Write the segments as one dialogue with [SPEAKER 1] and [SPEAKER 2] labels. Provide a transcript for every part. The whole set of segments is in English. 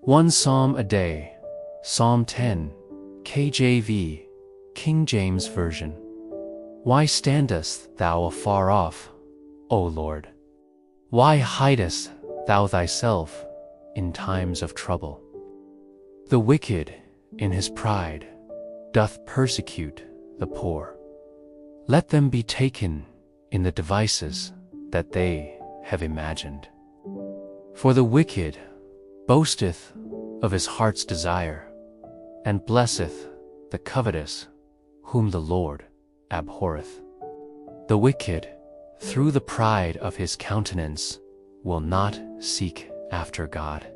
[SPEAKER 1] One psalm a day. Psalm 10, KJV, King James Version. Why standest thou afar off, O Lord? Why hidest thou thyself in times of trouble? The wicked, in his pride, doth persecute the poor. Let them be taken in the devices that they have imagined. For the wicked boasteth of his heart's desire, and blesseth the covetous, whom the Lord abhorreth. The wicked, through the pride of his countenance, will not seek after God.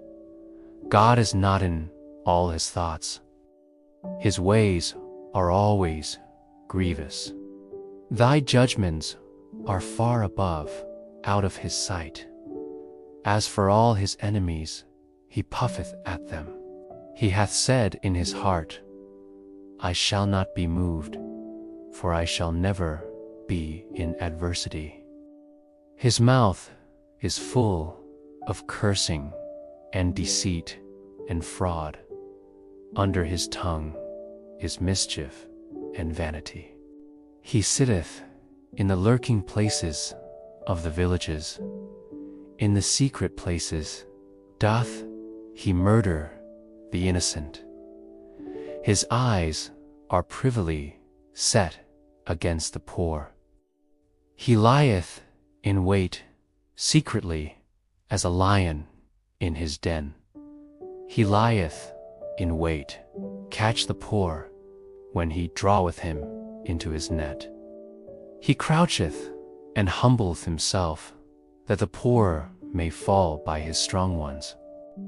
[SPEAKER 1] God is not in all his thoughts. His ways are always grievous. Thy judgments are far above, out of his sight. As for all his enemies, he puffeth at them. He hath said in his heart, I shall not be moved, for I shall never be in adversity. His mouth is full of cursing and deceit and fraud. Under his tongue is mischief and vanity. He sitteth in the lurking places of the villages. In the secret places doth he murder the innocent. His eyes are privily set against the poor. He lieth in wait secretly as a lion in his den. He lieth in wait, catch the poor, when he draweth him into his net. He croucheth and humbleth himself, that the poor may fall by his strong ones.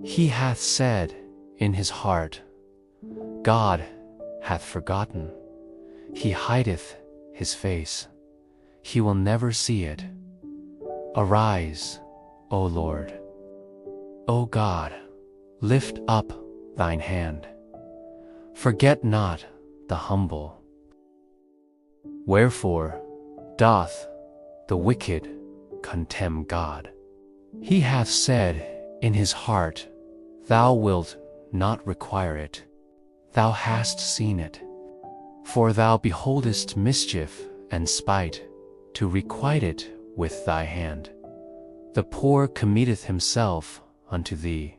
[SPEAKER 1] He hath said in his heart, God hath forgotten. He hideth his face. He will never see it. Arise, O Lord. O God, lift up thine hand. Forget not the humble. Wherefore doth the wicked contemn God? He hath said in his heart, Thou wilt not require it. Thou hast seen it. For thou beholdest mischief and spite, to requite it with thy hand. The poor committeth himself unto thee.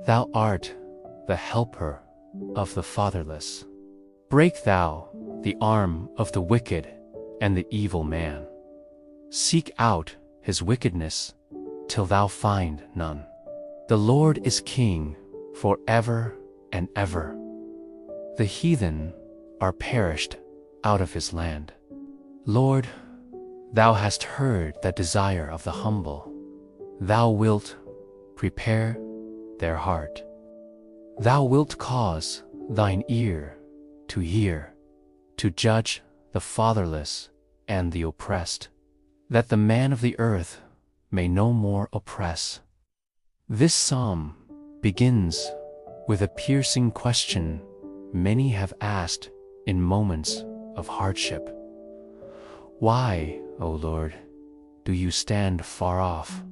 [SPEAKER 1] Thou art the helper of the fatherless. Break thou the arm of the wicked and the evil man. Seek out his wickedness till thou find none. The Lord is king for ever and ever. The heathen are perished out of his land. Lord, thou hast heard the desire of the humble. Thou wilt prepare their heart. Thou wilt cause thine ear to hear, to judge the fatherless and the oppressed, that the man of the earth may no more oppress. This psalm begins with a piercing question many have asked in moments of hardship. Why, O Lord, do you stand far off?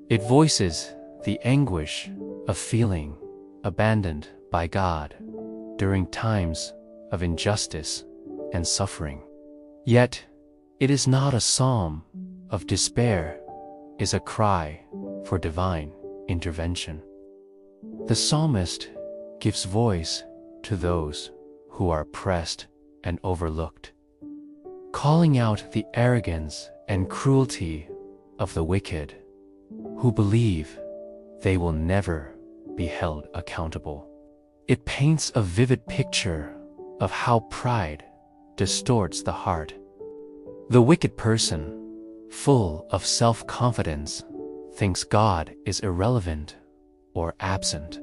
[SPEAKER 1] It voices the anguish of feeling abandoned by God during times of injustice and suffering. Yet, it is not a psalm of despair, it is a cry for divine intervention. The psalmist gives voice to those who are oppressed and overlooked, calling out the arrogance and cruelty of the wicked, who believe they will never be held accountable. It paints a vivid picture of how pride distorts the heart. The wicked person, full of self-confidence, thinks God is irrelevant or absent.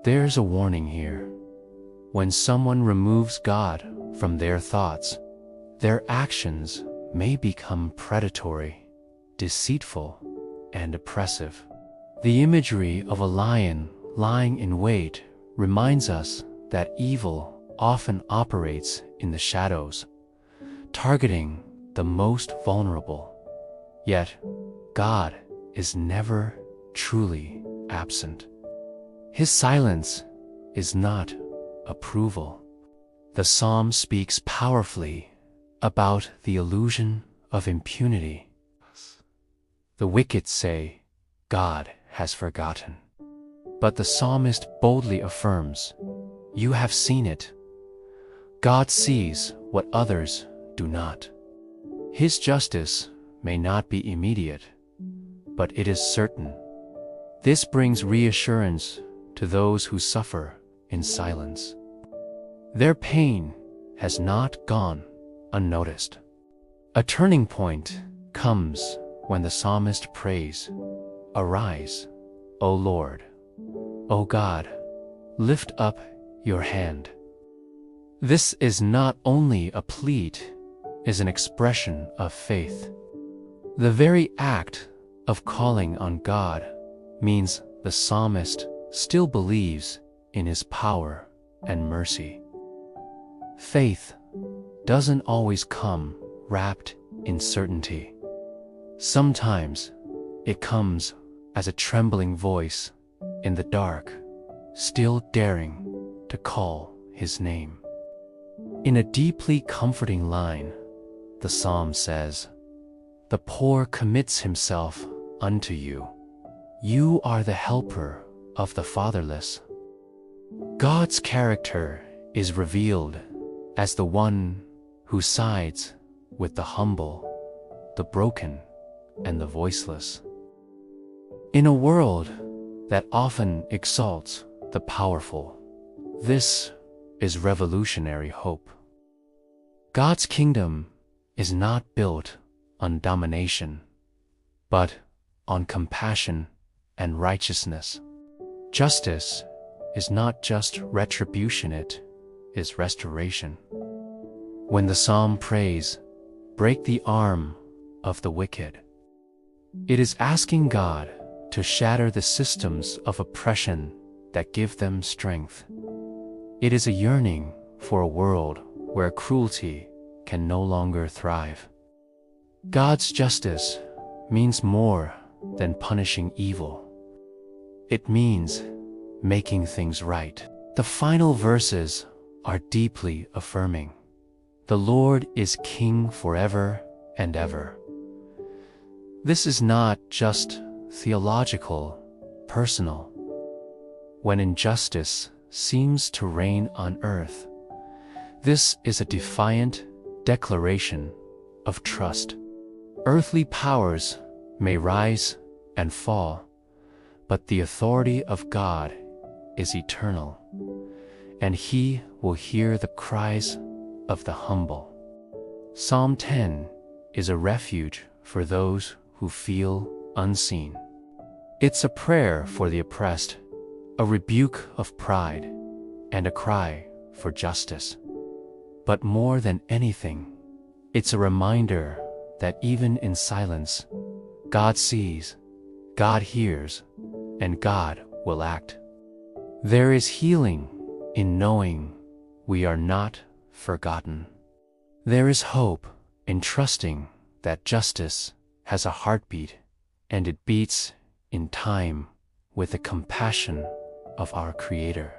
[SPEAKER 1] There's a warning here. When someone removes God from their thoughts, their actions may become predatory, deceitful, and oppressive. The imagery of a lion lying in wait reminds us that evil often operates in the shadows, targeting the most vulnerable. Yet, God is never truly absent. His silence is not approval. The psalm speaks powerfully about the illusion of impunity. The wicked say, God has forgotten. But the psalmist boldly affirms, you have seen it. God sees what others do not. His justice may not be immediate, but it is certain. This brings reassurance to those who suffer in silence. Their pain has not gone unnoticed. A turning point comes when the psalmist prays, arise, O Lord, O God, lift up your hand. This is not only a plea, it is an expression of faith. The very act of calling on God means the psalmist still believes in his power and mercy. Faith doesn't always come wrapped in certainty. Sometimes it comes as a trembling voice in the dark, still daring to call his name. In a deeply comforting line, the psalm says, the poor commits himself unto you. You are the helper of the fatherless. God's character is revealed as the one who sides with the humble, the broken, and the voiceless. In a world that often exalts the powerful, this is revolutionary hope. God's kingdom is not built on domination, but on compassion and righteousness. Justice is not just retribution, it is restoration. When the psalm prays, break the arm of the wicked, it is asking God to shatter the systems of oppression that give them strength. It is a yearning for a world where cruelty can no longer thrive. God's justice means more than punishing evil. It means making things right. The final verses are deeply affirming. The Lord is King forever and ever. This is not just theological, personal. When injustice seems to reign on earth, this is a defiant declaration of trust. Earthly powers may rise and fall, but the authority of God is eternal, and He will hear the cries of the humble. Psalm 10 is a refuge for those who feel unseen. It's a prayer for the oppressed, a rebuke of pride, and a cry for justice. But more than anything, it's a reminder that even in silence, God sees, God hears, and God will act. There is healing in knowing we are not forgotten. There is hope in trusting that justice has a heartbeat, and it beats in time with the compassion of our Creator.